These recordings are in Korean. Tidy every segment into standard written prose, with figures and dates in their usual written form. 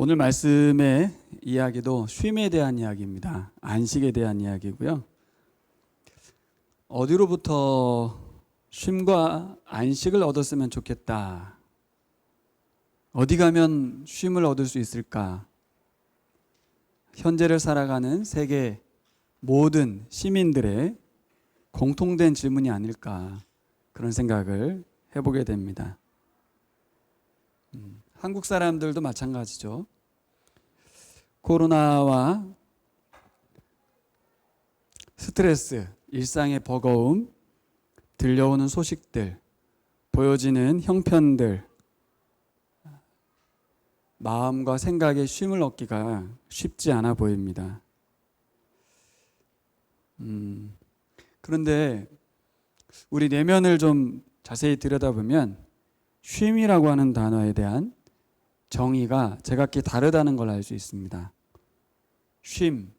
오늘 말씀의 이야기도 쉼에 대한 이야기입니다. 안식에 대한 이야기고요. 어디로부터 쉼과 안식을 얻었으면 좋겠다. 어디 가면 쉼을 얻을 수 있을까? 현재를 살아가는 세계 모든 시민들의 공통된 질문이 아닐까, 그런 생각을 해보게 됩니다. 한국 사람들도 마찬가지죠. 코로나와 스트레스, 일상의 버거움, 들려오는 소식들, 보여지는 형편들, 마음과 생각에 쉼을 얻기가 쉽지 않아 보입니다. 그런데 우리 내면을 좀 자세히 들여다보면 쉼이라고 하는 단어에 대한 정의가 제각기 다르다는 걸 알 수 있습니다. 쉼,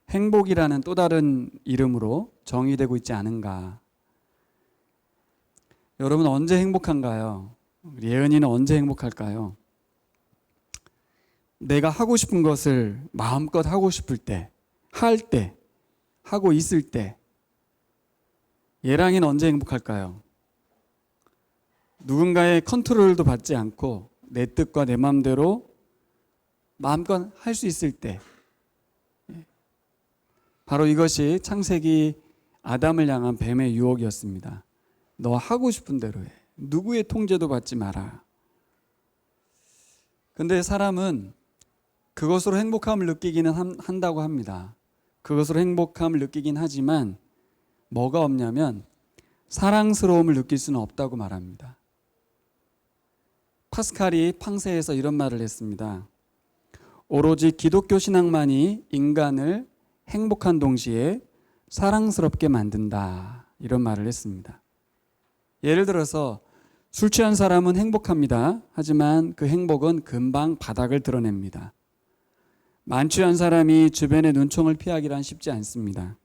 행복이라는 또 다른 이름으로 정의되고 있지 않은가? 여러분 언제 행복한가요? 예은이는 언제 행복할까요? 내가 하고 싶은 것을 마음껏 하고 싶을 때, 할 때, 하고 있을 때. 예랑이는 언제 행복할까요? 누군가의 컨트롤도 받지 않고 내 뜻과 내 마음대로 마음껏 할 수 있을 때. 바로 이것이 창세기 아담을 향한 뱀의 유혹이었습니다. 너 하고 싶은 대로 해. 누구의 통제도 받지 마라. 근데 사람은 그것으로 행복함을 느끼기는 한다고 합니다. 그것으로 행복함을 느끼긴 하지만 뭐가 없냐면 사랑스러움을 느낄 수는 없다고 말합니다. 파스칼이 팡세에서 이런 말을 했습니다. 오로지 기독교 신앙만이 인간을 행복한 동시에 사랑스럽게 만든다. 이런 말을 했습니다. 예를 들어서 술 취한 사람은 행복합니다. 하지만 그 행복은 금방 바닥을 드러냅니다. 만취한 사람이 주변의 눈총을 피하기란 쉽지 않습니다.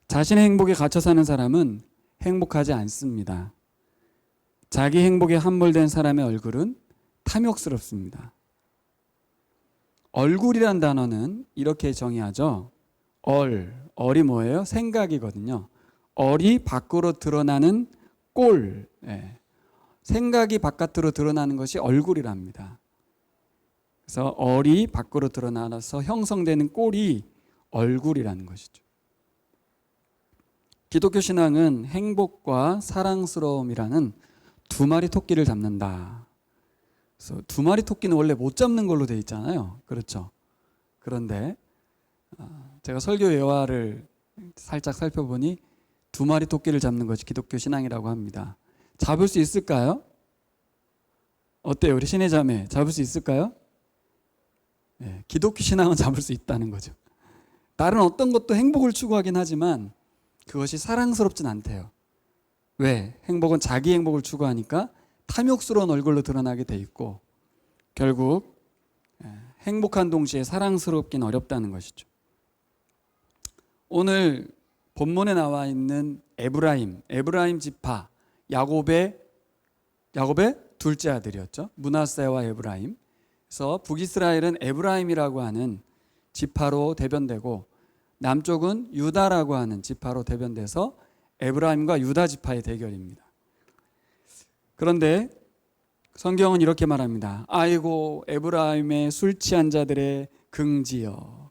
자신의 행복에 갇혀 사는 사람은 행복하지 않습니다. 자기 행복에 함몰된 사람의 얼굴은 탐욕스럽습니다. 얼굴이란 단어는 이렇게 정의하죠. 얼이 뭐예요? 생각이거든요. 얼이 밖으로 드러나는 꼴. 생각이 바깥으로 드러나는 것이 얼굴이랍니다. 그래서 얼이 밖으로 드러나서 형성되는 꼴이 얼굴이라는 것이죠. 기독교 신앙은 행복과 사랑스러움이라는 두 마리 토끼를 잡는다. 그래서 두 마리 토끼는 원래 못 잡는 걸로 돼 있잖아요. 그렇죠? 그런데 제가 설교 예화를 살짝 살펴보니 두 마리 토끼를 잡는 것이 기독교 신앙이라고 합니다. 잡을 수 있을까요? 어때요? 우리 신의 자매 잡을 수 있을까요? 네, 기독교 신앙은 잡을 수 있다는 거죠. 다른 어떤 것도 행복을 추구하긴 하지만 그것이 사랑스럽진 않대요. 왜? 행복은 자기 행복을 추구하니까 탐욕스러운 얼굴로 드러나게 돼 있고 결국 행복한 동시에 사랑스럽긴 어렵다는 것이죠. 오늘 본문에 나와 있는 에브라임 지파, 야곱의 둘째 아들이었죠. 므낫세와 에브라임. 그래서 북이스라엘은 에브라임이라고 하는 지파로 대변되고 남쪽은 유다라고 하는 지파로 대변돼서 에브라임과 유다 지파의 대결입니다. 그런데 성경은 이렇게 말합니다. 아이고 에브라임의 술 취한 자들의 긍지여.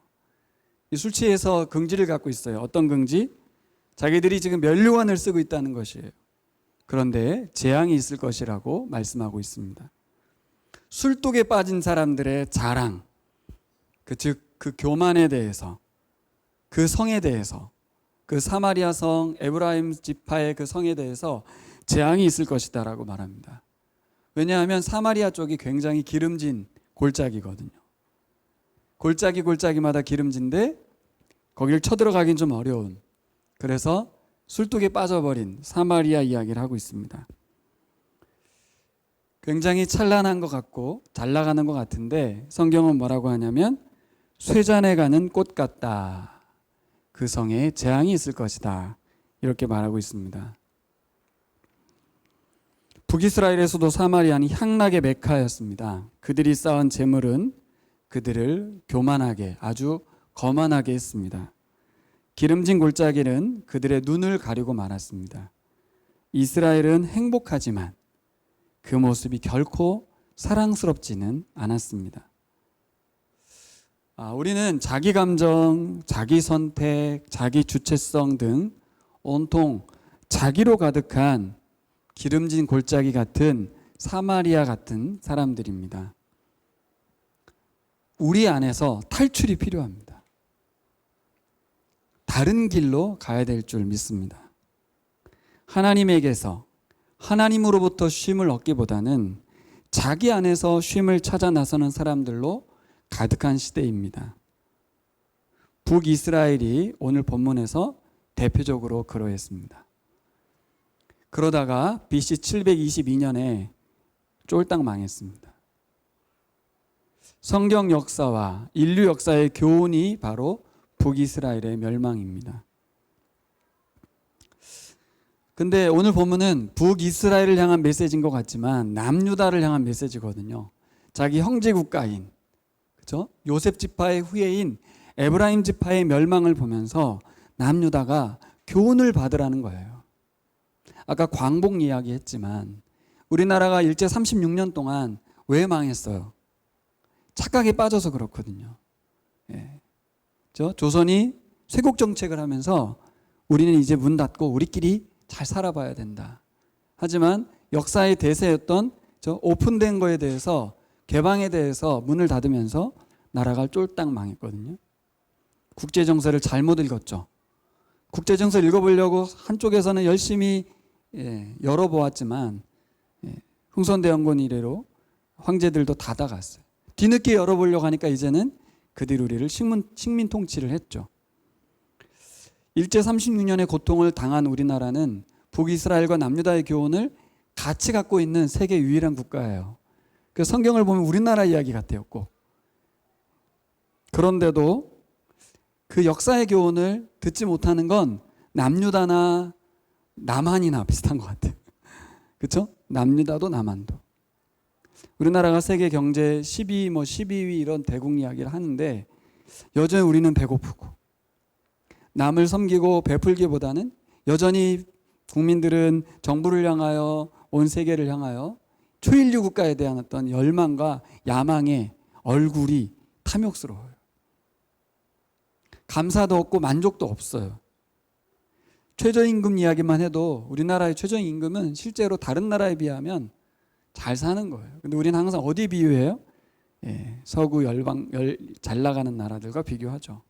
이 술 취해서 긍지를 갖고 있어요. 어떤 긍지? 자기들이 지금 면류관을 쓰고 있다는 것이에요. 그런데 재앙이 있을 것이라고 말씀하고 있습니다. 술독에 빠진 사람들의 자랑, 즉 그 교만에 대해서, 그 성에 대해서, 그 사마리아 성 에브라임 지파의 그 성에 대해서 재앙이 있을 것이다라고 말합니다. 왜냐하면 사마리아 쪽이 굉장히 기름진 골짜기거든요. 골짜기마다 기름진데 거기를 쳐들어가긴 좀 어려운, 그래서 술독에 빠져버린 사마리아 이야기를 하고 있습니다. 굉장히 찬란한 것 같고 잘 나가는 것 같은데 성경은 뭐라고 하냐면 쇠잔에 가는 꽃 같다. 그 성에 재앙이 있을 것이다. 이렇게 말하고 있습니다. 북이스라엘의 수도 사마리아는 향락의 메카였습니다. 그들이 쌓은 재물은 그들을 교만하게, 아주 거만하게 했습니다. 기름진 골짜기는 그들의 눈을 가리고 말았습니다. 이스라엘은 행복하지만 그 모습이 결코 사랑스럽지는 않았습니다. 우리는 자기 감정, 자기 선택, 자기 주체성 등 온통 자기로 가득한 기름진 골짜기 같은 사마리아 같은 사람들입니다. 우리 안에서 탈출이 필요합니다. 다른 길로 가야 될 줄 믿습니다. 하나님에게서, 하나님으로부터 쉼을 얻기보다는 자기 안에서 쉼을 찾아 나서는 사람들로 가득한 시대입니다. 북이스라엘이 오늘 본문에서 대표적으로 그러했습니다. 그러다가 BC 722년에 쫄딱 망했습니다. 성경 역사와 인류 역사의 교훈이 바로 북이스라엘의 멸망입니다. 근데 오늘 본문은 북이스라엘을 향한 메시지인 것 같지만 남유다를 향한 메시지거든요. 자기 형제 국가인, 그렇죠? 요셉 지파의 후예인 에브라임 지파의 멸망을 보면서 남유다가 교훈을 받으라는 거예요. 아까 광복 이야기 했지만 우리나라가 일제 36년 동안 왜 망했어요? 착각에 빠져서 그렇거든요. 예. 조선이 쇄국 정책을 하면서 우리는 이제 문 닫고 우리끼리 잘 살아봐야 된다. 하지만 역사의 대세였던 오픈된 거에 대해서, 개방에 대해서 문을 닫으면서 나라가 쫄딱 망했거든요. 국제정세를 잘못 읽었죠. 국제정세 읽어보려고 한쪽에서는 열심히 열어보았지만 흥선대원군 이래로 황제들도 닫아갔어요. 뒤늦게 열어보려고 하니까 이제는 그들이 우리를 식민 통치를 했죠. 일제 36년의 고통을 당한 우리나라는 북이스라엘과 남유다의 교훈을 같이 갖고 있는 세계 유일한 국가예요. 그 성경을 보면 우리나라 이야기 같아요, 꼭. 그런데도 그 역사의 교훈을 듣지 못하는 건 남유다나 남한이나 비슷한 것 같아요. 그렇죠? 남유다도 남한도. 우리나라가 세계 경제 12위 이런 대국 이야기를 하는데 여전히 우리는 배고프고 남을 섬기고 베풀기보다는 여전히 국민들은 정부를 향하여, 온 세계를 향하여 초인류 국가에 대한 어떤 열망과 야망의 얼굴이 탐욕스러워요. 감사도 없고 만족도 없어요. 최저임금 이야기만 해도 우리나라의 최저임금은 실제로 다른 나라에 비하면 잘 사는 거예요. 근데 우리는 항상 어디 비유해요? 서구 잘 나가는 나라들과 비교하죠.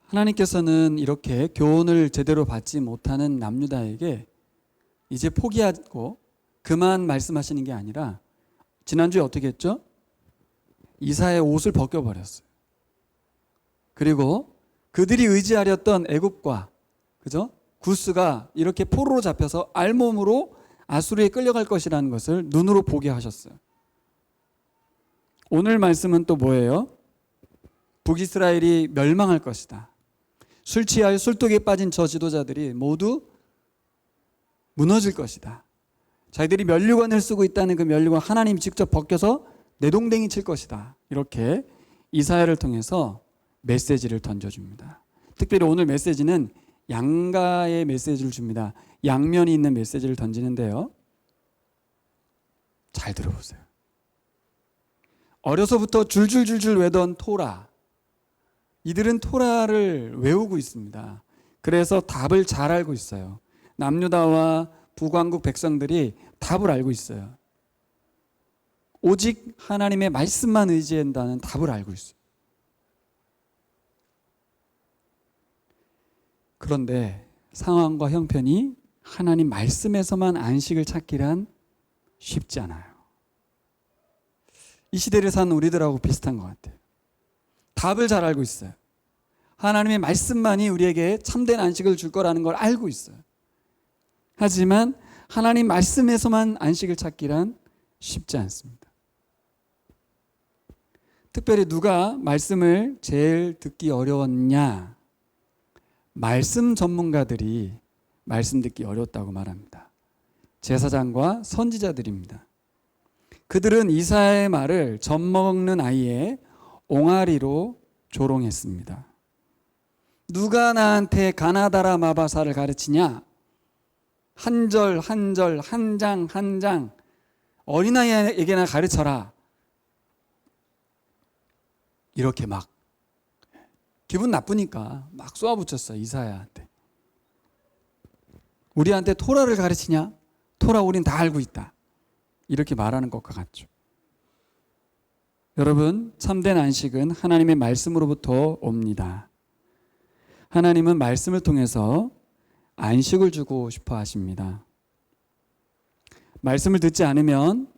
하나님께서는 이렇게 교훈을 제대로 받지 못하는 남유다에게 이제 포기하고 그만 말씀하시는 게 아니라 지난주에 어떻게 했죠? 이사야의 옷을 벗겨버렸어요. 그리고 그들이 의지하렸던 애굽과, 그죠? 구스가 이렇게 포로로 잡혀서 알몸으로 아수르에 끌려갈 것이라는 것을 눈으로 보게 하셨어요. 오늘 말씀은 또 뭐예요? 북이스라엘이 멸망할 것이다. 술 취하여 술독에 빠진 저 지도자들이 모두 무너질 것이다. 자기들이 면류관을 쓰고 있다는 그 면류관 하나님 직접 벗겨서 내동댕이 칠 것이다. 이렇게 이사야를 통해서 메시지를 던져줍니다. 특별히 오늘 메시지는 양가의 메시지를 줍니다. 양면이 있는 메시지를 던지는데요. 잘 들어보세요. 어려서부터 줄줄줄줄 외던 토라. 이들은 토라를 외우고 있습니다. 그래서 답을 잘 알고 있어요. 남유다와 북왕국 백성들이 답을 알고 있어요. 오직 하나님의 말씀만 의지한다는 답을 알고 있어요. 그런데 상황과 형편이 하나님 말씀에서만 안식을 찾기란 쉽지 않아요. 이 시대를 사는 우리들하고 비슷한 것 같아요. 답을 잘 알고 있어요. 하나님의 말씀만이 우리에게 참된 안식을 줄 거라는 걸 알고 있어요. 하지만 하나님 말씀에서만 안식을 찾기란 쉽지 않습니다. 특별히 누가 말씀을 제일 듣기 어려웠냐? 말씀 전문가들이 말씀 듣기 어려웠다고 말합니다. 제사장과 선지자들입니다. 그들은 이사야의 말을 젖먹는 아이의 옹알이로 조롱했습니다. 누가 나한테 가나다라 마바사를 가르치냐? 한 절 한 절, 한 장 한 장 어린아이에게나 가르쳐라. 이렇게 막 기분 나쁘니까 막 쏘아붙였어요. 이사야한테. 우리한테 토라를 가르치냐? 토라 우린 다 알고 있다. 이렇게 말하는 것과 같죠. 여러분, 참된 안식은 하나님의 말씀으로부터 옵니다. 하나님은 말씀을 통해서 안식을 주고 싶어 하십니다. 말씀을 듣지 않으면,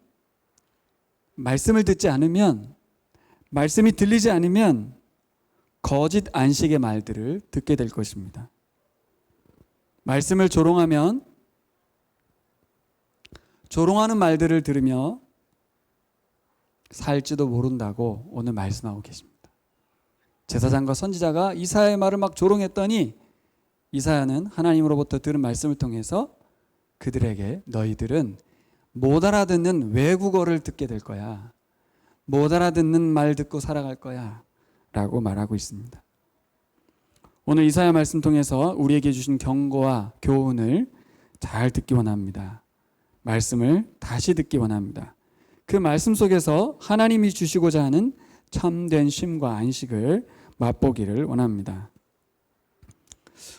말씀이 들리지 않으면 거짓 안식의 말들을 듣게 될 것입니다. 말씀을 조롱하면 조롱하는 말들을 들으며 살지도 모른다고 오늘 말씀하고 계십니다. 제사장과 선지자가 이사야의 말을 막 조롱했더니 이사야는 하나님으로부터 들은 말씀을 통해서 그들에게 너희들은 못 알아듣는 외국어를 듣게 될 거야. 못 알아듣는 말 듣고 살아갈 거야. 라고 말하고 있습니다. 오늘 이사야 말씀 통해서 우리에게 주신 경고와 교훈을 잘 듣기 원합니다. 말씀을 다시 듣기 원합니다. 그 말씀 속에서 하나님이 주시고자 하는 참된 쉼과 안식을 맛보기를 원합니다.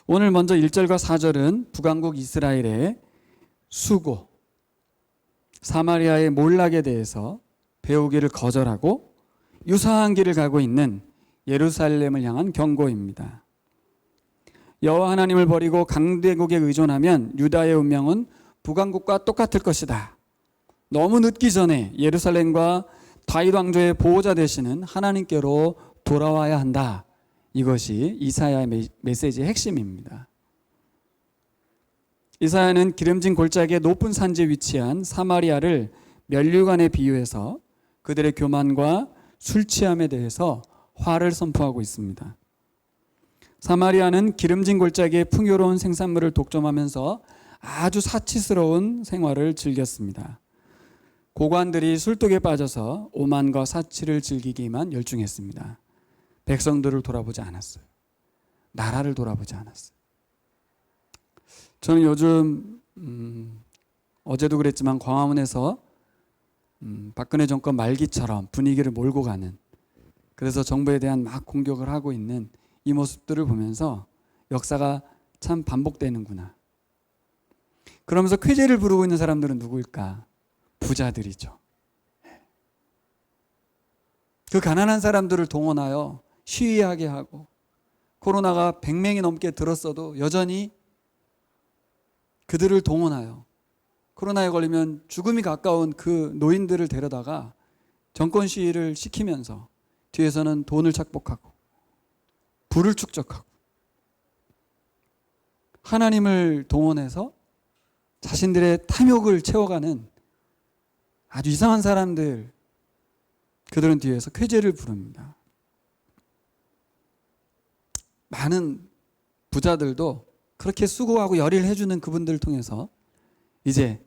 오늘 먼저 1절과 4절은 북왕국 이스라엘의 수고, 사마리아의 몰락에 대해서 배우기를 거절하고 유사한 길을 가고 있는 예루살렘을 향한 경고입니다. 여호와 하나님을 버리고 강대국에 의존하면 유다의 운명은 북왕국과 똑같을 것이다. 너무 늦기 전에 예루살렘과 다윗 왕조의 보호자 되시는 하나님께로 돌아와야 한다. 이것이 이사야의 메시지의 핵심입니다. 이사야는 기름진 골짜기의 높은 산지에 위치한 사마리아를 면류관에 비유해서 그들의 교만과 술 취함에 대해서 화를 선포하고 있습니다. 사마리아는 기름진 골짜기의 풍요로운 생산물을 독점하면서 아주 사치스러운 생활을 즐겼습니다. 고관들이 술독에 빠져서 오만과 사치를 즐기기만 열중했습니다. 백성들을 돌아보지 않았어요. 나라를 돌아보지 않았어요. 저는 요즘 어제도 그랬지만 광화문에서 박근혜 정권 말기처럼 분위기를 몰고 가는, 그래서 정부에 대한 막 공격을 하고 있는 이 모습들을 보면서 역사가 참 반복되는구나. 그러면서 쾌재를 부르고 있는 사람들은 누구일까? 부자들이죠. 그 가난한 사람들을 동원하여 시위하게 하고, 코로나가 100명이 넘게 들었어도 여전히 그들을 동원하여 코로나에 걸리면 죽음이 가까운 그 노인들을 데려다가 정권 시위를 시키면서 뒤에서는 돈을 착복하고 부를 축적하고 하나님을 동원해서 자신들의 탐욕을 채워가는 아주 이상한 사람들, 그들은 뒤에서 쾌재를 부릅니다. 많은 부자들도 그렇게 수고하고 열의를 해주는 그분들을 통해서 이제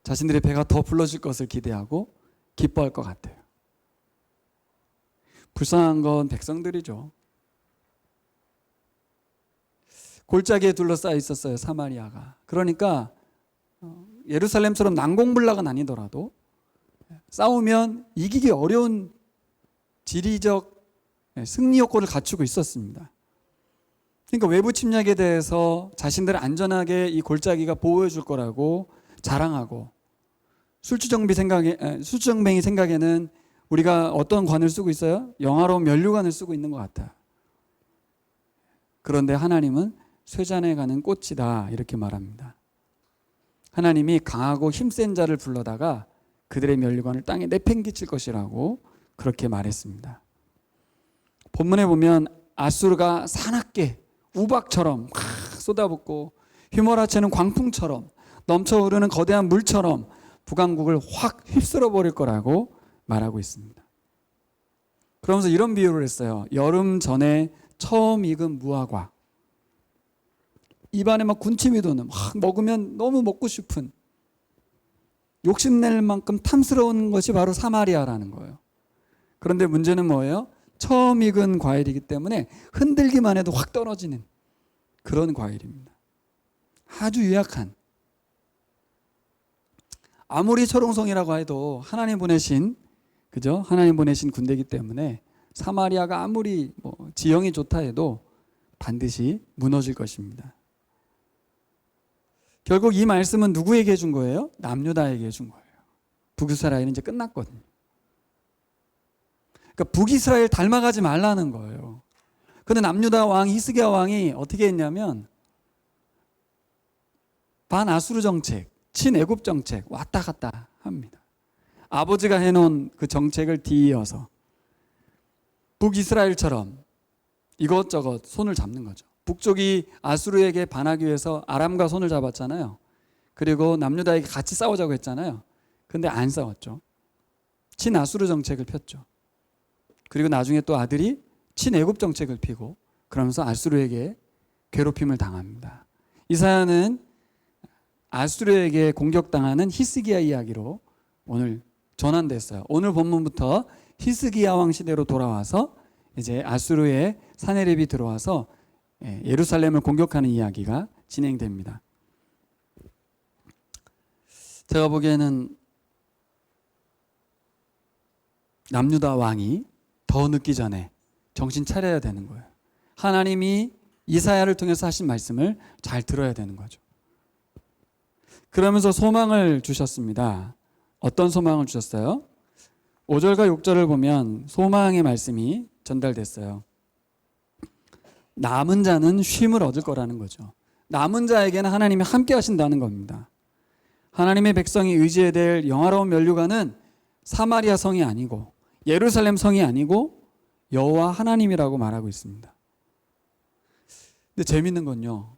자신들의 배가 더 불러질 것을 기대하고 기뻐할 것 같아요. 불쌍한 건 백성들이죠. 골짜기에 둘러싸여 있었어요, 사마리아가. 그러니까 예루살렘처럼 난공불락은 아니더라도 싸우면 이기기 어려운 지리적 승리 요건을 갖추고 있었습니다. 그러니까 외부 침략에 대해서 자신들을 안전하게 이 골짜기가 보호해 줄 거라고 자랑하고, 술주정뱅이 생각에는 우리가 어떤 관을 쓰고 있어요? 영화로운 면류관을 쓰고 있는 것 같아요. 그런데 하나님은 쇠잔에 가는 꽃이다, 이렇게 말합니다. 하나님이 강하고 힘센 자를 불러다가 그들의 면류관을 땅에 내팽개칠 것이라고 그렇게 말했습니다. 본문에 보면 아수르가 사납게 우박처럼 막 쏟아붓고 휘몰아치는 광풍처럼 넘쳐흐르는 거대한 물처럼 북왕국을 확 휩쓸어 버릴 거라고 말하고 있습니다. 그러면서 이런 비유를 했어요. 여름 전에 처음 익은 무화과, 입안에 막 군침이 도는, 막 먹으면 너무 먹고 싶은, 욕심낼 만큼 탐스러운 것이 바로 사마리아라는 거예요. 그런데 문제는 뭐예요? 처음 익은 과일이기 때문에 흔들기만 해도 확 떨어지는 그런 과일입니다. 아주 유약한, 아무리 철옹성이라고 해도 하나님 보내신, 그죠? 하나님 보내신 군대이기 때문에 사마리아가 아무리 지형이 좋다 해도 반드시 무너질 것입니다. 결국 이 말씀은 누구에게 준 거예요? 남유다에게 준 거예요. 북이스라엘은 이제 끝났거든요. 그러니까 북이스라엘 닮아가지 말라는 거예요. 그런데 남유다 왕 히스기야 왕이 어떻게 했냐면 반아수르 정책, 친애굽 정책 왔다 갔다 합니다. 아버지가 해놓은 그 정책을 뒤이어서 북이스라엘처럼 이것저것 손을 잡는 거죠. 북쪽이 아수르에게 반하기 위해서 아람과 손을 잡았잖아요. 그리고 남유다에게 같이 싸우자고 했잖아요. 근데 안 싸웠죠. 친아수르 정책을 폈죠. 그리고 나중에 또 아들이 친애굽 정책을 피고 그러면서 아수르에게 괴롭힘을 당합니다. 이사야는 아수르에게 공격당하는 히스기야 이야기로 오늘 전환됐어요. 오늘 본문부터 히스기야 왕 시대로 돌아와서 이제 아수르의 사네립이 들어와서 예루살렘을 공격하는 이야기가 진행됩니다. 제가 보기에는 남유다 왕이 더 늦기 전에 정신 차려야 되는 거예요. 하나님이 이사야를 통해서 하신 말씀을 잘 들어야 되는 거죠. 그러면서 소망을 주셨습니다. 어떤 소망을 주셨어요? 5절과 6절을 보면 소망의 말씀이 전달됐어요. 남은 자는 쉼을 얻을 거라는 거죠. 남은 자에게는 하나님이 함께 하신다는 겁니다. 하나님의 백성이 의지해야 될 영화로운 면류관은 사마리아 성이 아니고 예루살렘 성이 아니고 여호와 하나님이라고 말하고 있습니다. 근데 재밌는 건요,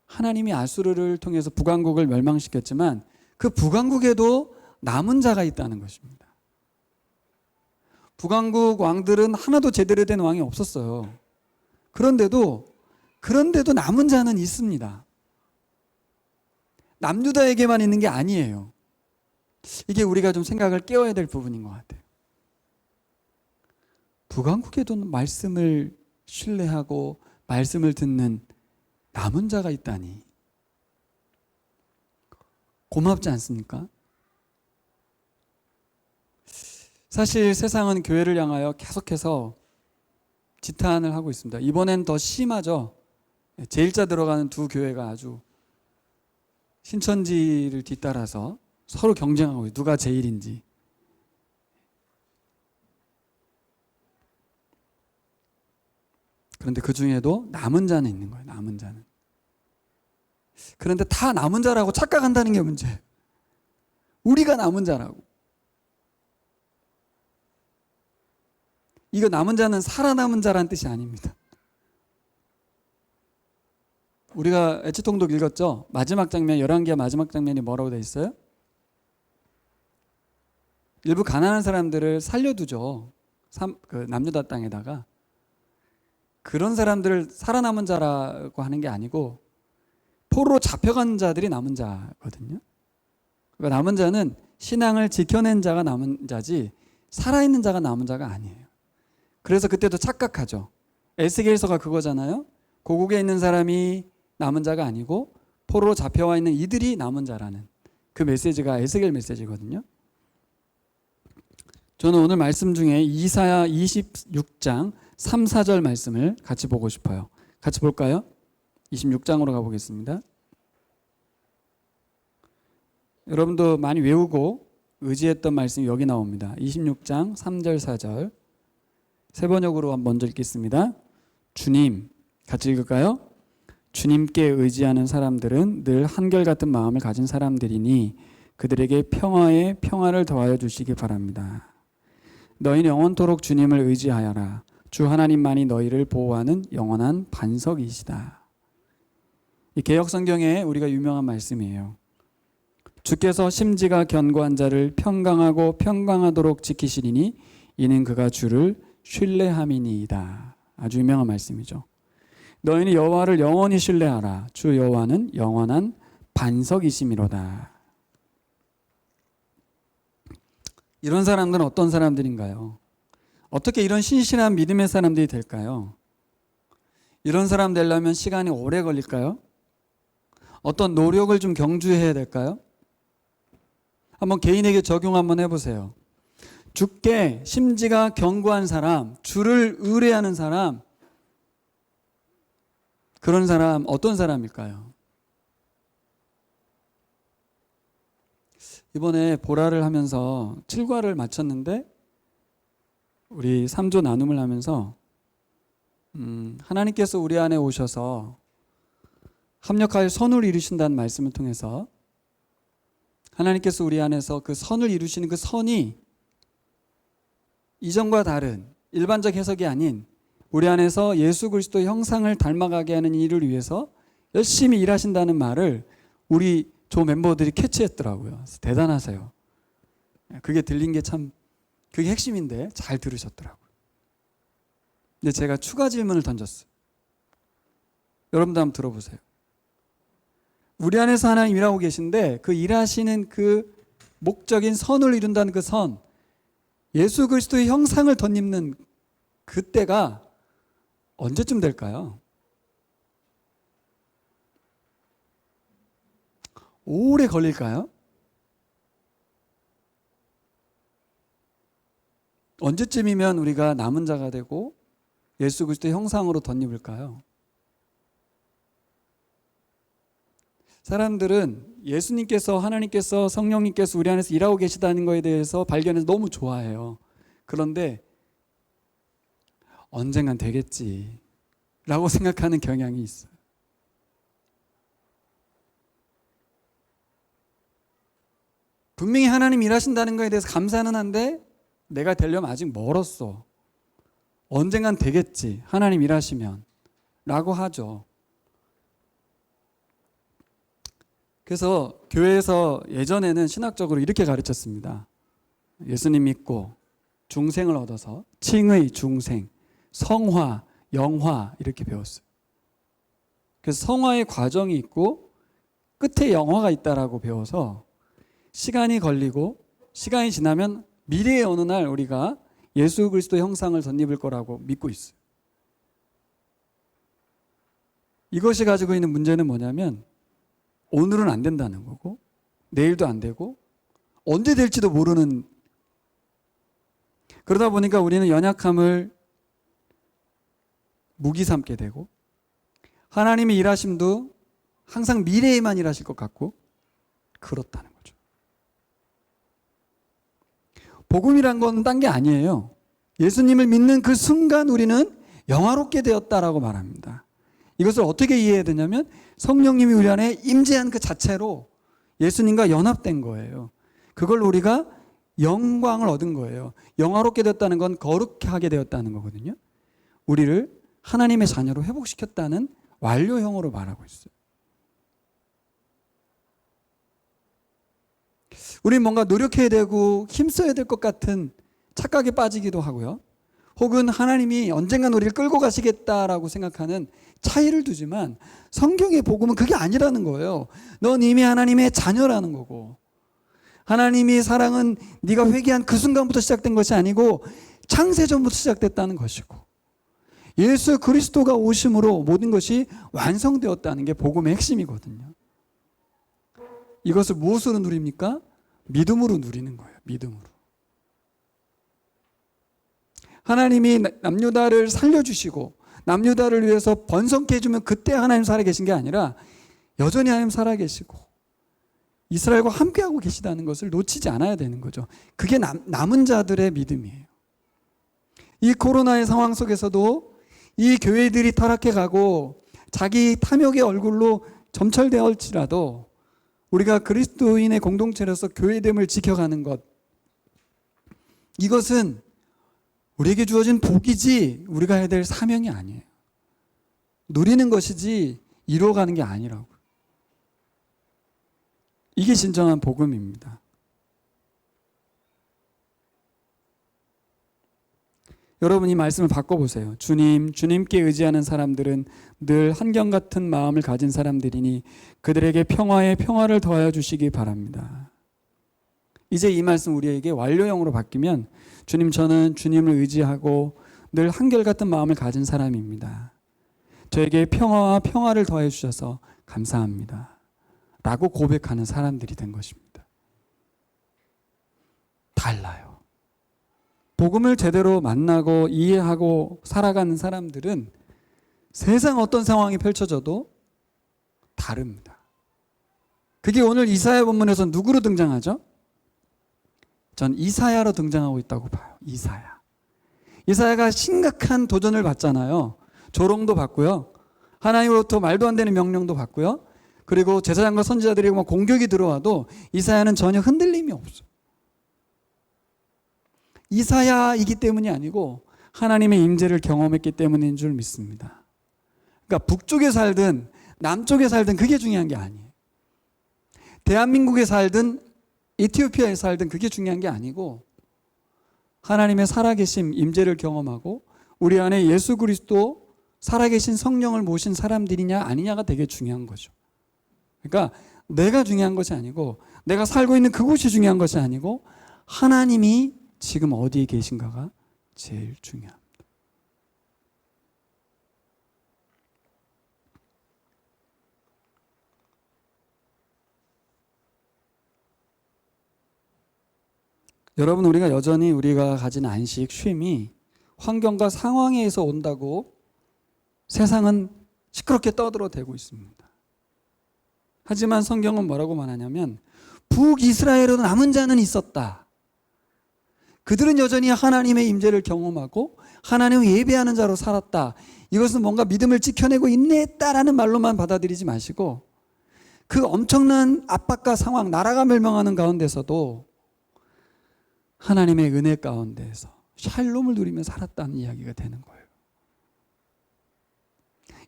하나님이 아수르를 통해서 북왕국을 멸망시켰지만 그 북왕국에도 남은 자가 있다는 것입니다. 북왕국 왕들은 하나도 제대로 된 왕이 없었어요. 그런데도 남은 자는 있습니다. 남유다에게만 있는 게 아니에요. 이게 우리가 좀 생각을 깨워야 될 부분인 것 같아요. 북왕국에도 말씀을 신뢰하고 말씀을 듣는 남은 자가 있다니 고맙지 않습니까? 사실 세상은 교회를 향하여 계속해서 지탄을 하고 있습니다. 이번엔 더 심하죠. 제1자 들어가는 두 교회가 아주 신천지를 뒤따라서 서로 경쟁하고 있어요. 누가 제일인지. 그런데 그 중에도 남은 자는 있는 거예요. 남은 자는. 그런데 다 남은 자라고 착각한다는 게 문제예요. 우리가 남은 자라고. 이거 남은 자는 살아남은 자라는 뜻이 아닙니다. 우리가 애치통독 읽었죠? 마지막 장면, 열왕기하 마지막 장면이 뭐라고 돼 있어요? 일부 가난한 사람들을 살려두죠. 그 남유다 땅에다가. 그런 사람들을 살아남은 자라고 하는 게 아니고 포로로 잡혀간 자들이 남은 자거든요. 그러니까 남은 자는 신앙을 지켜낸 자가 남은 자지 살아있는 자가 남은 자가 아니에요. 그래서 그때도 착각하죠. 에스겔서가 그거잖아요. 고국에 있는 사람이 남은 자가 아니고 포로로 잡혀와 있는 이들이 남은 자라는 그 메시지가 에스겔 메시지거든요. 저는 오늘 말씀 중에 이사야 26장 3, 4절 말씀을 같이 보고 싶어요. 같이 볼까요? 26장으로 가보겠습니다. 여러분도 많이 외우고 의지했던 말씀이 여기 나옵니다. 26장 3절 4절 세 번역으로 먼저 읽겠습니다. 주님, 같이 읽을까요? 주님께 의지하는 사람들은 늘 한결같은 마음을 가진 사람들이니 그들에게 평화에 평화를 더하여 주시기 바랍니다. 너희는 영원토록 주님을 의지하여라. 주 하나님만이 너희를 보호하는 영원한 반석이시다. 이 개역성경에 우리가 유명한 말씀이에요. 주께서 심지가 견고한 자를 평강하고 평강하도록 지키시리니 이는 그가 주를 신뢰함이니이다. 아주 유명한 말씀이죠. 너희는 여호와를 영원히 신뢰하라. 주 여호와는 영원한 반석이심이로다. 이런 사람들은 어떤 사람들인가요? 어떻게 이런 신실한 믿음의 사람들이 될까요? 이런 사람 되려면 시간이 오래 걸릴까요? 어떤 노력을 좀 경주해야 될까요? 한번 개인에게 적용 한번 해보세요. 주께 심지가 견고한 사람, 주를 의뢰하는 사람, 그런 사람 어떤 사람일까요? 이번에 보라를 하면서 7과를 마쳤는데 우리 3조 나눔을 하면서 하나님께서 우리 안에 오셔서 합력하여 선을 이루신다는 말씀을 통해서 하나님께서 우리 안에서 그 선을 이루시는 그 선이 이전과 다른 일반적 해석이 아닌 우리 안에서 예수 그리스도의 형상을 닮아가게 하는 일을 위해서 열심히 일하신다는 말을 우리 조 멤버들이 캐치했더라고요. 대단하세요. 그게 들린 게 참 그게 핵심인데 잘 들으셨더라고요. 근데 제가 추가 질문을 던졌어요. 여러분도 한번 들어보세요. 우리 안에서 하나님 일하고 계신데 그 일하시는 그 목적인 선을 이룬다는 그 선, 예수 그리스도의 형상을 덧입는 그때가 언제쯤 될까요? 오래 걸릴까요? 언제쯤이면 우리가 남은 자가 되고 예수 그리스도의 형상으로 덧입을까요? 사람들은 예수님께서, 하나님께서, 성령님께서 우리 안에서 일하고 계시다는 것에 대해서 발견해서 너무 좋아해요. 그런데 언젠간 되겠지 라고 생각하는 경향이 있어요. 분명히 하나님 일하신다는 것에 대해서 감사는 한데 내가 되려면 아직 멀었어. 언젠간 되겠지. 하나님 일하시면 라고 하죠. 그래서 교회에서 예전에는 신학적으로 이렇게 가르쳤습니다. 예수님 믿고 중생을 얻어서 칭의 중생, 성화, 영화 이렇게 배웠어요. 그래서 성화의 과정이 있고 끝에 영화가 있다라고 배워서 시간이 걸리고 시간이 지나면 미래의 어느 날 우리가 예수 그리스도의 형상을 덧입을 거라고 믿고 있어요. 이것이 가지고 있는 문제는 뭐냐면 오늘은 안 된다는 거고 내일도 안 되고 언제 될지도 모르는, 그러다 보니까 우리는 연약함을 무기 삼게 되고 하나님의 일하심도 항상 미래에만 일하실 것 같고 그렇다는 거죠. 복음이란 건 딴 게 아니에요. 예수님을 믿는 그 순간 우리는 영화롭게 되었다라고 말합니다. 이것을 어떻게 이해해야 되냐면 성령님이 우리 안에 임재한 그 자체로 예수님과 연합된 거예요. 그걸 우리가 영광을 얻은 거예요. 영화롭게 되었다는 건 거룩하게 하게 되었다는 거거든요. 우리를 하나님의 자녀로 회복시켰다는 완료형으로 말하고 있어요. 우리는 뭔가 노력해야 되고 힘써야 될 것 같은 착각에 빠지기도 하고요. 혹은 하나님이 언젠간 우리를 끌고 가시겠다라고 생각하는 차이를 두지만 성경의 복음은 그게 아니라는 거예요. 넌 이미 하나님의 자녀라는 거고 하나님이 사랑은 네가 회개한 그 순간부터 시작된 것이 아니고 창세전부터 시작됐다는 것이고 예수 그리스도가 오심으로 모든 것이 완성되었다는 게 복음의 핵심이거든요. 이것을 무엇으로 누립니까? 믿음으로 누리는 거예요. 믿음으로. 하나님이 남유다를 살려주시고 남유다를 위해서 번성케 해주면 그때 하나님 살아계신 게 아니라 여전히 하나님 살아계시고 이스라엘과 함께하고 계시다는 것을 놓치지 않아야 되는 거죠. 그게 남은 자들의 믿음이에요. 이 코로나의 상황 속에서도 이 교회들이 타락해가고 자기 탐욕의 얼굴로 점철되었지라도 우리가 그리스도인의 공동체로서 교회됨을 지켜가는 것, 이것은 우리에게 주어진 복이지 우리가 해야 될 사명이 아니에요. 누리는 것이지 이루어가는 게 아니라고. 이게 진정한 복음입니다. 여러분 이 말씀을 바꿔보세요. 주님께 의지하는 사람들은 늘 한결같은 마음을 가진 사람들이니 그들에게 평화를 더하여 주시기 바랍니다. 이제 이 말씀 우리에게 완료형으로 바뀌면 주님, 저는 주님을 의지하고 늘 한결같은 마음을 가진 사람입니다. 저에게 평화를 더해 주셔서 감사합니다. 라고 고백하는 사람들이 된 것입니다. 달라요. 복음을 제대로 만나고 이해하고 살아가는 사람들은 세상 어떤 상황이 펼쳐져도 다릅니다. 그게 오늘 이사야 본문에서 누구로 등장하죠? 전 이사야로 등장하고 있다고 봐요. 이사야가 심각한 도전을 받잖아요. 조롱도 받고요. 하나님으로부터 말도 안 되는 명령도 받고요. 그리고 제사장과 선지자들이 막 공격이 들어와도 이사야는 전혀 흔들림이 없어요. 이사야이기 때문이 아니고 하나님의 임재를 경험했기 때문인 줄 믿습니다. 그러니까 북쪽에 살든 남쪽에 살든 그게 중요한 게 아니에요. 대한민국에 살든 이티오피아에 살든 그게 중요한 게 아니고 하나님의 살아계심, 임재를 경험하고 우리 안에 예수 그리스도 살아계신 성령을 모신 사람들이냐 아니냐가 되게 중요한 거죠. 그러니까 내가 중요한 것이 아니고 내가 살고 있는 그곳이 중요한 것이 아니고 하나님이 지금 어디에 계신가가 제일 중요합니다. 여러분, 우리가 가진 안식, 쉼이 환경과 상황에 의해서 온다고 세상은 시끄럽게 떠들어대고 있습니다. 하지만 성경은 뭐라고 말하냐면 북이스라엘에도 남은 자는 있었다. 그들은 여전히 하나님의 임재를 경험하고 하나님을 예배하는 자로 살았다. 이것은 뭔가 믿음을 지켜내고 인내했다라는 말로만 받아들이지 마시고 그 엄청난 압박과 상황, 나라가 멸망하는 가운데서도 하나님의 은혜 가운데에서 샬롬을 누리며 살았다는 이야기가 되는 거예요.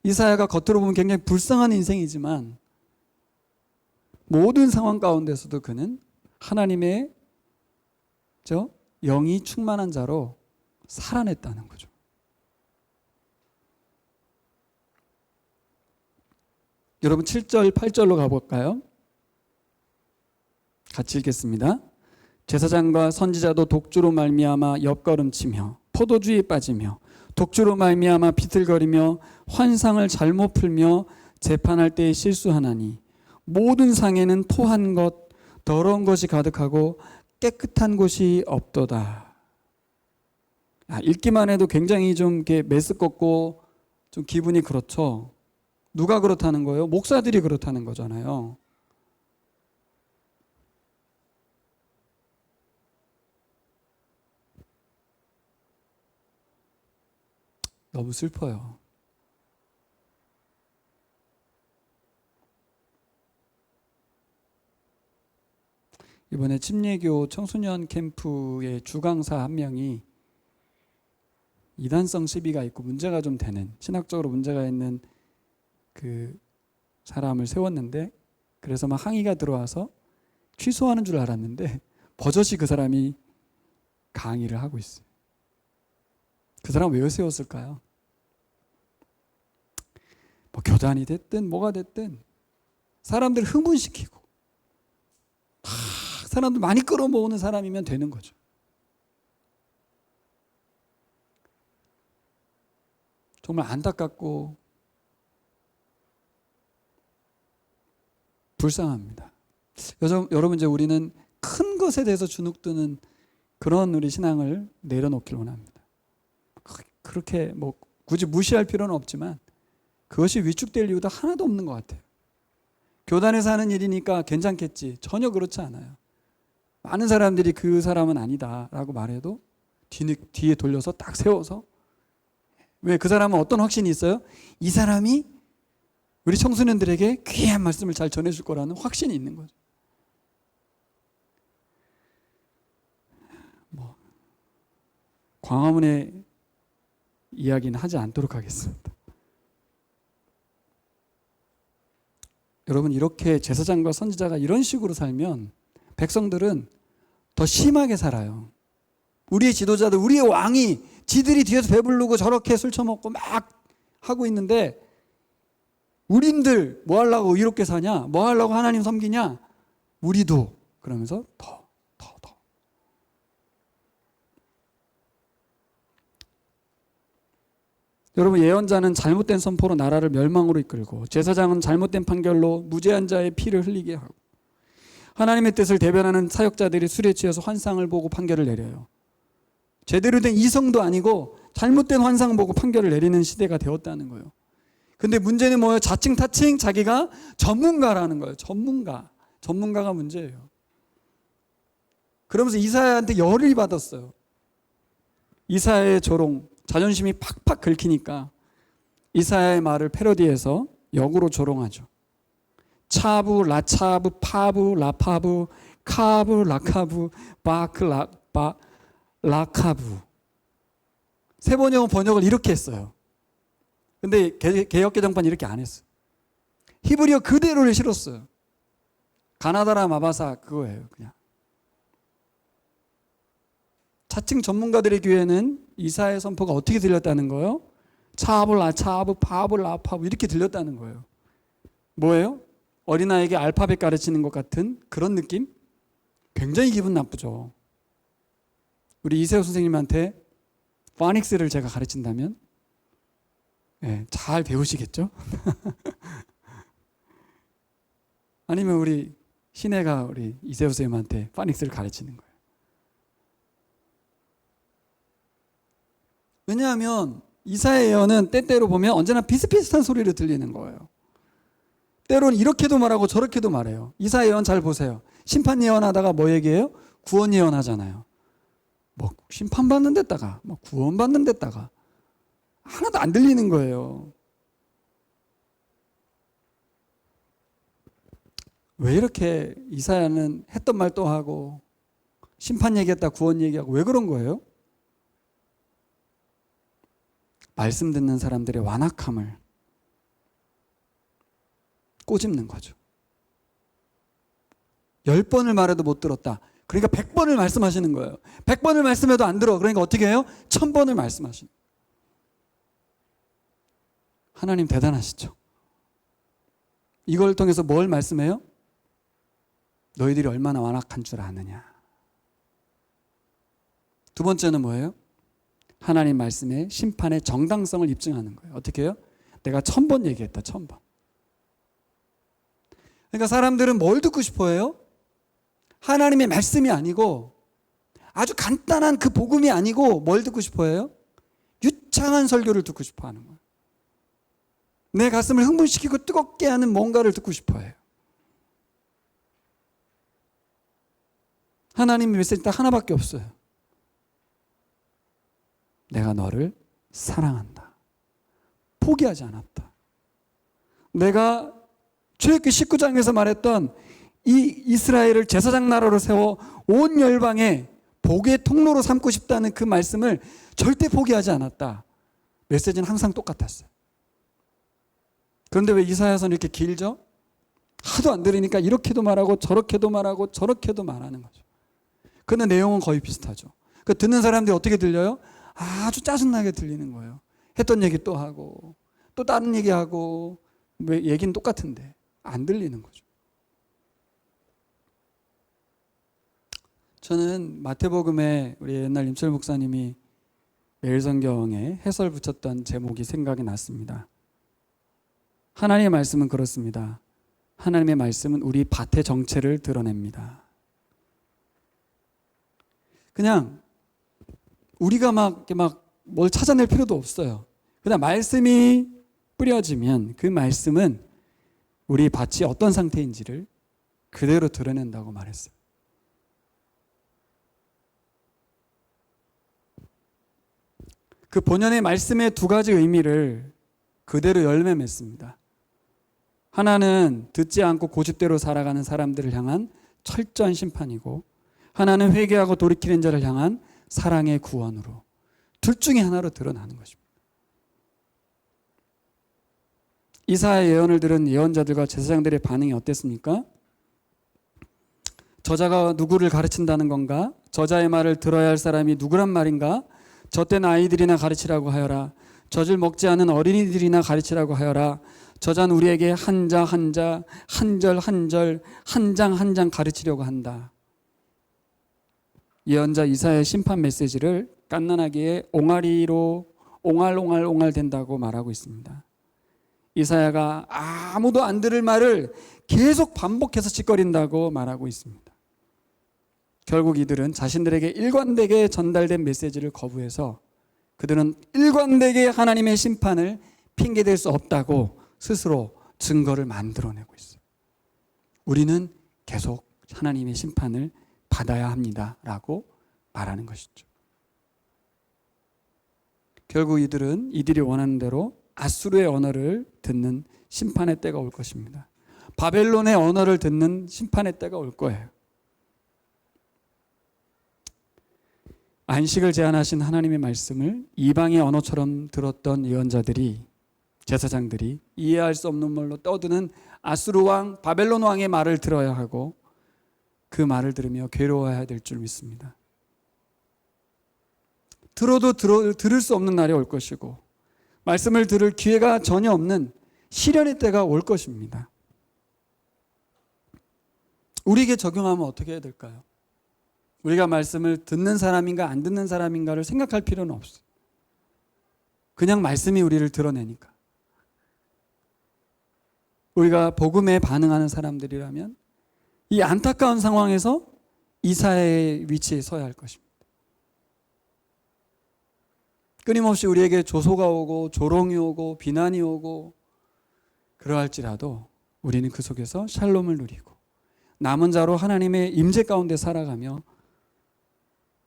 이사야가 겉으로 보면 굉장히 불쌍한 인생이지만 모든 상황 가운데서도 그는 하나님의 영이 충만한 자로 살아냈다는 거죠. 여러분 7절, 8절로 가볼까요? 같이 읽겠습니다. 제사장과 선지자도 독주로 말미암아 옆걸음치며 포도주에 빠지며 독주로 말미암아 비틀거리며 환상을 잘못 풀며 재판할 때에 실수하나니 모든 상에는 토한 것, 더러운 것이 가득하고 깨끗한 곳이 없도다. 읽기만 해도 굉장히 좀 이렇게 메스껍고 좀 기분이 그렇죠. 누가 그렇다는 거예요? 목사들이 그렇다는 거잖아요. 너무 슬퍼요. 이번에 침례교 청소년 캠프의 주강사 한 명이 이단성 시비가 있고 문제가 좀 되는, 신학적으로 문제가 있는 그 사람을 세웠는데, 그래서 막 항의가 들어와서 취소하는 줄 알았는데 버젓이 그 사람이 강의를 하고 있어요. 그 사람 왜 세웠을까요? 뭐 교단이 됐든 뭐가 됐든 사람들을 흥분시키고 사람들 많이 끌어모으는 사람이면 되는 거죠. 정말 안타깝고 불쌍합니다. 여러분, 이제 우리는 큰 것에 대해서 주눅드는 그런 우리 신앙을 내려놓길 원합니다. 그렇게 뭐 굳이 무시할 필요는 없지만 그것이 위축될 이유도 하나도 없는 것 같아요. 교단에서 하는 일이니까 괜찮겠지. 전혀 그렇지 않아요. 많은 사람들이 그 사람은 아니다라고 말해도 뒤에 돌려서 딱 세워서, 왜 그 사람은 어떤 확신이 있어요? 이 사람이 우리 청소년들에게 귀한 말씀을 잘 전해줄 거라는 확신이 있는 거죠. 뭐 광화문의 이야기는 하지 않도록 하겠습니다. 여러분, 이렇게 제사장과 선지자가 이런 식으로 살면 백성들은 더 심하게 살아요. 우리의 지도자들, 우리의 왕이 지들이 뒤에서 배부르고 저렇게 술 처먹고 막 하고 있는데 우린들 뭐 하려고 이롭게 사냐? 뭐 하려고 하나님 섬기냐? 우리도 그러면서 더. 여러분, 예언자는 잘못된 선포로 나라를 멸망으로 이끌고 제사장은 잘못된 판결로 무죄한 자의 피를 흘리게 하고 하나님의 뜻을 대변하는 사역자들이 술에 취해서 환상을 보고 판결을 내려요. 제대로 된 이성도 아니고 잘못된 환상 보고 판결을 내리는 시대가 되었다는 거예요. 근데 문제는 뭐예요? 자칭 타칭 자기가 전문가라는 거예요. 전문가가 문제예요. 그러면서 이사야한테 열을 받았어요. 이사야의 조롱, 자존심이 팍팍 긁히니까 이사야의 말을 패러디해서 역으로 조롱하죠. 차부, 라차부, 파부, 라파부, 카부, 라카부, 바크, 라카부. 세번역은 번역을 이렇게 했어요. 근데 개역개정판 이렇게 안 했어요. 히브리어 그대로를 실었어요. 가나다라 마바사 그거예요. 그냥. 자칭 전문가들의 귀에는 이사야의 선포가 어떻게 들렸다는 거예요? 차부, 라차부, 파부, 라파부 이렇게 들렸다는 거예요. 뭐예요? 어린아이에게 알파벳 가르치는 것 같은 그런 느낌? 굉장히 기분 나쁘죠. 우리 이세호 선생님한테 파닉스를 제가 가르친다면 잘 배우시겠죠? 아니면 우리 신혜가 우리 이세호 선생님한테 파닉스를 가르치는 거예요. 왜냐하면 이사야 예언은 때때로 보면 언제나 비슷비슷한 소리를 들리는 거예요. 때로는 이렇게도 말하고 저렇게도 말해요. 이사야 예언 잘 보세요. 심판 예언하다가 뭐 얘기해요? 구원 예언하잖아요. 뭐 심판받는 데다가 뭐 구원받는 데다가 하나도 안 들리는 거예요. 왜 이렇게 이사야는 했던 말 또 하고 심판 얘기했다 구원 얘기하고 왜 그런 거예요? 말씀 듣는 사람들의 완악함을 꼬집는 거죠. 10번을 말해도 못 들었다. 그러니까 100번을 말씀하시는 거예요. 100번을 말씀해도 안 들어. 그러니까 어떻게 해요? 1000번을 말씀하시는 거예요. 하나님 대단하시죠? 이걸 통해서 뭘 말씀해요? 너희들이 얼마나 완악한 줄 아느냐. 두 번째는 뭐예요? 하나님 말씀의 심판의 정당성을 입증하는 거예요. 어떻게 해요? 내가 1000번 얘기했다. 1000번. 그러니까 사람들은 뭘 듣고 싶어 해요? 하나님의 말씀이 아니고 아주 간단한 그 복음이 아니고 뭘 듣고 싶어 해요? 유창한 설교를 듣고 싶어 하는 거예요. 내 가슴을 흥분시키고 뜨겁게 하는 뭔가를 듣고 싶어 해요. 하나님의 메시지 딱 하나밖에 없어요. 내가 너를 사랑한다. 포기하지 않았다. 내가 출애굽기 19장에서 말했던 이 이스라엘을 제사장 나라로 세워 온 열방에 복의 통로로 삼고 싶다는 그 말씀을 절대 포기하지 않았다. 메시지는 항상 똑같았어요. 그런데 왜 이사야서는 이렇게 길죠? 하도 안 들으니까 이렇게도 말하고 저렇게도 말하고 저렇게도 말하는 거죠. 그런데 내용은 거의 비슷하죠. 그 듣는 사람들이 어떻게 들려요? 아주 짜증나게 들리는 거예요. 했던 얘기 또 하고 또 다른 얘기하고 왜 얘기는 똑같은데 안 들리는 거죠. 저는 마태복음에 우리 옛날 임철 목사님이 매일성경에 해설 붙였던 제목이 생각이 났습니다. 하나님의 말씀은 그렇습니다. 하나님의 말씀은 우리 밭의 정체를 드러냅니다. 그냥 우리가 막 뭘 찾아낼 필요도 없어요. 그냥 말씀이 뿌려지면 그 말씀은 우리 밭이 어떤 상태인지를 그대로 드러낸다고 말했어요. 그 본연의 말씀의 두 가지 의미를 그대로 열매 맺습니다. 하나는 듣지 않고 고집대로 살아가는 사람들을 향한 철저한 심판이고, 하나는 회개하고 돌이키는 자를 향한 사랑의 구원으로, 둘 중에 하나로 드러나는 것입니다. 이사야 예언을 들은 예언자들과 제사장들의 반응이 어땠습니까? 저자가 누구를 가르친다는 건가? 저자의 말을 들어야 할 사람이 누구란 말인가? 젖된 아이들이나 가르치라고 하여라. 젖을 먹지 않은 어린이들이나 가르치라고 하여라. 저자는 우리에게 한 자 한 자, 한 절 한 절, 한 장 한 장 가르치려고 한다. 예언자 이사야의 심판 메시지를 깐난하게 옹알이로 옹알 된다고 말하고 있습니다. 이사야가 아무도 안 들을 말을 계속 반복해서 짓거린다고 말하고 있습니다. 결국 이들은 자신들에게 일관되게 전달된 메시지를 거부해서 그들은 일관되게 하나님의 심판을 핑계댈 수 없다고 스스로 증거를 만들어내고 있어요. 우리는 계속 하나님의 심판을 받아야 합니다 라고 말하는 것이죠. 결국 이들이 원하는 대로 아수르의 언어를 듣는 심판의 때가 올 것입니다. 바벨론의 언어를 듣는 심판의 때가 올 거예요. 안식을 제안하신 하나님의 말씀을 이방의 언어처럼 들었던 예언자들이, 제사장들이 이해할 수 없는 말로 떠드는 아수르 왕, 바벨론 왕의 말을 들어야 하고 그 말을 들으며 괴로워해야 될 줄 믿습니다. 들어도 들을 수 없는 날이 올 것이고 말씀을 들을 기회가 전혀 없는 시련의 때가 올 것입니다. 우리에게 적용하면 어떻게 해야 될까요? 우리가 말씀을 듣는 사람인가 안 듣는 사람인가를 생각할 필요는 없어요. 그냥 말씀이 우리를 드러내니까. 우리가 복음에 반응하는 사람들이라면 이 안타까운 상황에서 이사야의 위치에 서야 할 것입니다. 끊임없이 우리에게 조소가 오고 조롱이 오고 비난이 오고 그러할지라도 우리는 그 속에서 샬롬을 누리고 남은 자로 하나님의 임재 가운데 살아가며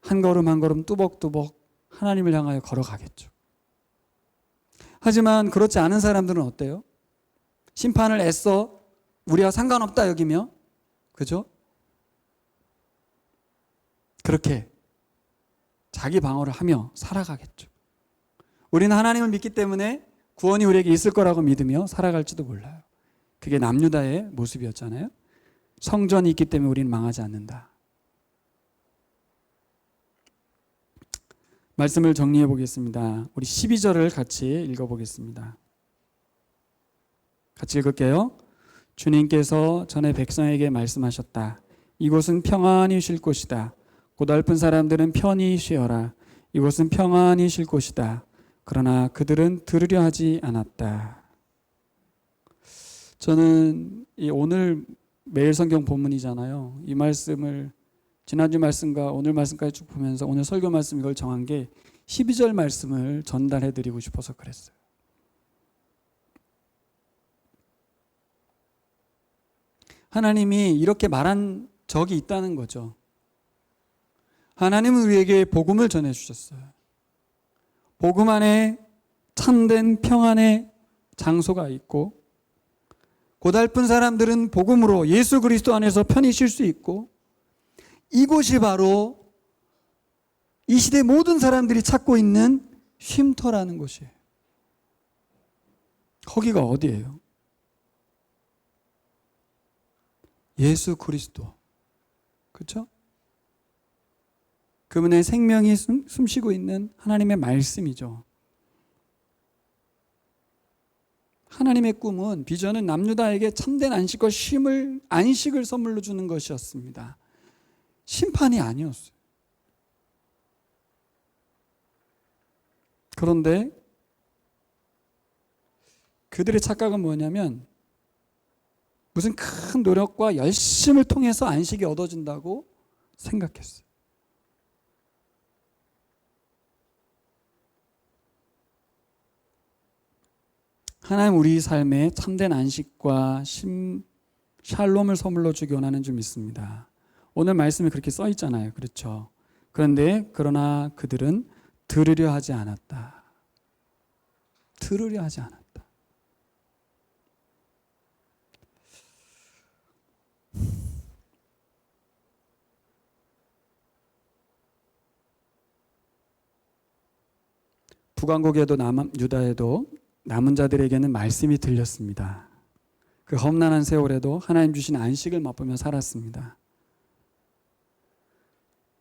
한 걸음 한 걸음 뚜벅뚜벅 하나님을 향하여 걸어가겠죠. 하지만 그렇지 않은 사람들은 어때요? 심판을 애써 우리와 상관없다 여기며, 그죠? 그렇게 자기 방어를 하며 살아가겠죠. 우리는 하나님을 믿기 때문에 구원이 우리에게 있을 거라고 믿으며 살아갈지도 몰라요. 그게 남유다의 모습이었잖아요. 성전이 있기 때문에 우리는 망하지 않는다. 말씀을 정리해 보겠습니다. 우리 12절을 같이 읽어보겠습니다. 같이 읽을게요. 주님께서 전에 백성에게 말씀하셨다. 이곳은 평안히 쉴 곳이다. 고달픈 사람들은 편히 쉬어라. 이곳은 평안히 쉴 곳이다. 그러나 그들은 들으려 하지 않았다. 저는 오늘 매일 성경 본문이잖아요. 이 말씀을 지난주 말씀과 오늘 말씀까지 쭉 보면서 오늘 설교 말씀 이걸 정한 게 12절 말씀을 전달해 드리고 싶어서 그랬어요. 하나님이 이렇게 말한 적이 있다는 거죠. 하나님은 우리에게 복음을 전해 주셨어요. 복음 안에 참된 평안의 장소가 있고 고달픈 사람들은 복음으로 예수 그리스도 안에서 편히 쉴 수 있고 이곳이 바로 이 시대 모든 사람들이 찾고 있는 쉼터라는 곳이에요. 거기가 어디예요? 예수 그리스도. 그렇죠? 그분의 생명이 숨쉬고 있는 하나님의 말씀이죠. 하나님의 꿈은, 비전은 남유다에게 참된 안식과 안식을 선물로 주는 것이었습니다. 심판이 아니었어요. 그런데 그들의 착각은 뭐냐면 무슨 큰 노력과 열심을 통해서 안식이 얻어진다고 생각했어요. 하나님 우리 삶에 참된 안식과 샬롬을 선물로 주기 원하는 줄 믿습니다. 오늘 말씀에 그렇게 써 있잖아요. 그렇죠? 그러나 그들은 들으려 하지 않았다. 들으려 하지 않았다. 북왕국에도 유다에도 남은 자들에게는 말씀이 들렸습니다. 그 험난한 세월에도 하나님 주신 안식을 맛보며 살았습니다.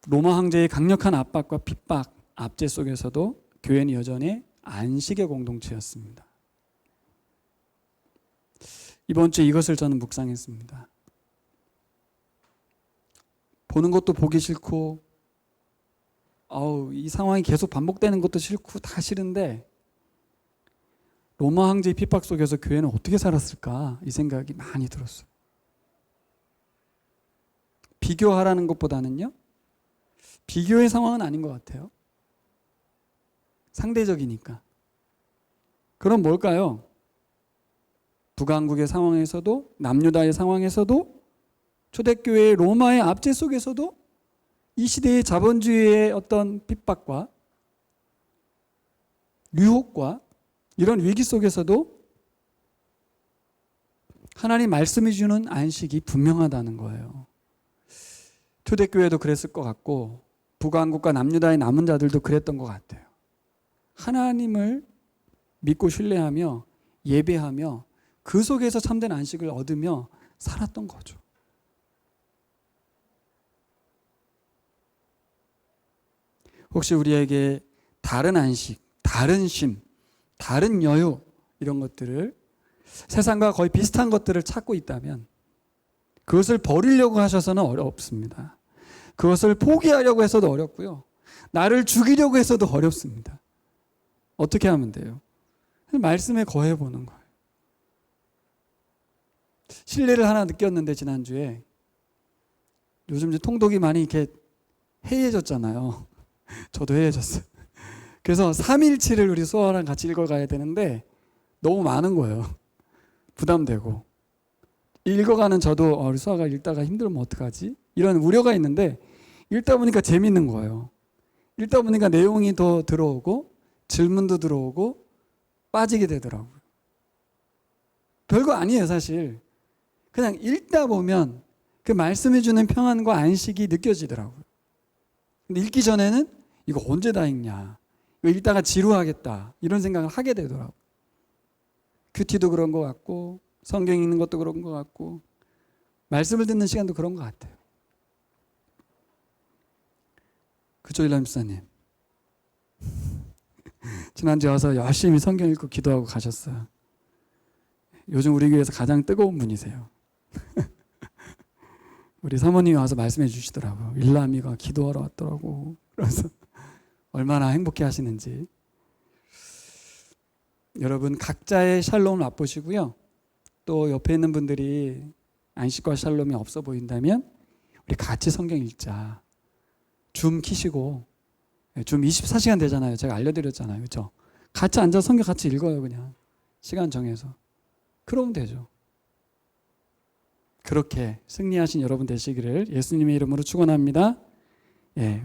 로마 황제의 강력한 압박과 핍박, 압제 속에서도 교회는 여전히 안식의 공동체였습니다. 이번 주에 이것을 저는 묵상했습니다. 보는 것도 보기 싫고 이 상황이 계속 반복되는 것도 싫고 다 싫은데 로마 황제의 핍박 속에서 교회는 어떻게 살았을까? 이 생각이 많이 들었어요. 비교하라는 것보다는요, 비교의 상황은 아닌 것 같아요. 상대적이니까. 그럼 뭘까요? 북왕국의 상황에서도, 남유다의 상황에서도, 초대교회의 로마의 압제 속에서도 이 시대의 자본주의의 어떤 핍박과 유혹과 이런 위기 속에서도 하나님 말씀이 주는 안식이 분명하다는 거예요. 초대교회도 그랬을 것 같고 북왕국과 남유다의 남은 자들도 그랬던 것 같아요. 하나님을 믿고 신뢰하며 예배하며 그 속에서 참된 안식을 얻으며 살았던 거죠. 혹시 우리에게 다른 안식, 다른 쉼, 다른 여유 이런 것들을 세상과 거의 비슷한 것들을 찾고 있다면 그것을 버리려고 하셔서는 어렵습니다. 그것을 포기하려고 해서도 어렵고요. 나를 죽이려고 해서도 어렵습니다. 어떻게 하면 돼요? 말씀에 거해보는 거예요. 신뢰를 하나 느꼈는데 지난주에 요즘 이제 통독이 많이 이렇게 해이해졌잖아요. 저도 해이해졌어요. 그래서 317을 우리 수아랑 같이 읽어가야 되는데 너무 많은 거예요. 부담되고. 읽어가는 저도 우리 수아가 읽다가 힘들면 어떡하지? 이런 우려가 있는데 읽다 보니까 재밌는 거예요. 읽다 보니까 내용이 더 들어오고 질문도 들어오고 빠지게 되더라고요. 별거 아니에요, 사실. 그냥 읽다 보면 그 말씀해 주는 평안과 안식이 느껴지더라고요. 근데 읽기 전에는 이거 언제 다 읽냐, 이거 읽다가 지루하겠다 이런 생각을 하게 되더라고요. 큐티도 그런 것 같고 성경 읽는 것도 그런 것 같고 말씀을 듣는 시간도 그런 것 같아요. 그죠, 일람 집사님? 지난주에 와서 열심히 성경 읽고 기도하고 가셨어요. 요즘 우리 교회에서 가장 뜨거운 분이세요. 우리 사모님이 와서 말씀해 주시더라고요. 일람이가 기도하러 왔더라고. 그래서 얼마나 행복해 하시는지. 여러분 각자의 샬롬을 맛보시고요. 또 옆에 있는 분들이 안식과 샬롬이 없어 보인다면 우리 같이 성경 읽자. 줌 키시고, 줌 24시간 되잖아요. 제가 알려드렸잖아요. 그렇죠? 같이 앉아서 성경 같이 읽어요. 그냥 시간 정해서. 그러면 되죠. 그렇게 승리하신 여러분 되시기를 예수님의 이름으로 축원합니다. 예.